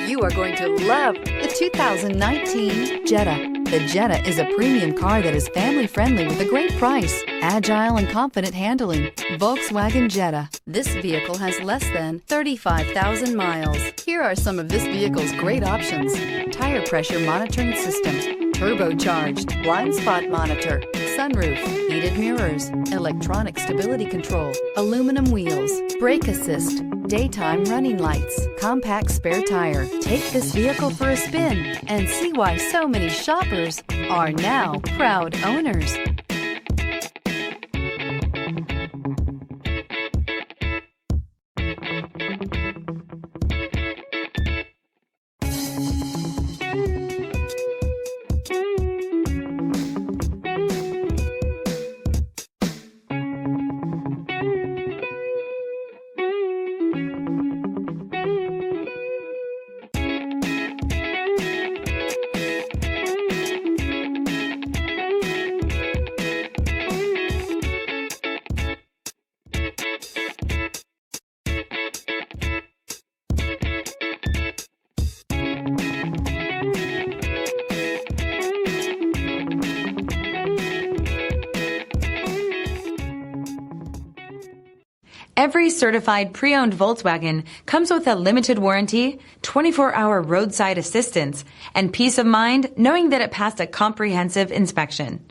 You are going to love the 2019 Jetta. The Jetta is a premium car that is family-friendly with a great price, agile and confident handling. Volkswagen Jetta. This vehicle has less than 35,000 miles. Here are some of this vehicle's great options: tire pressure monitoring system, turbocharged, blind spot monitor, sunroof, heated mirrors, electronic stability control, aluminum wheels, brake assist, daytime running lights, compact spare tire. Take this vehicle for a spin and see why so many shoppers are now proud owners. Every certified pre-owned Volkswagen comes with a limited warranty, 24-hour roadside assistance, and peace of mind knowing that it passed a comprehensive inspection.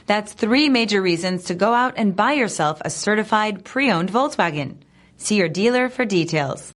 That's 3 major reasons to go out and buy yourself a certified pre-owned Volkswagen. See your dealer for details.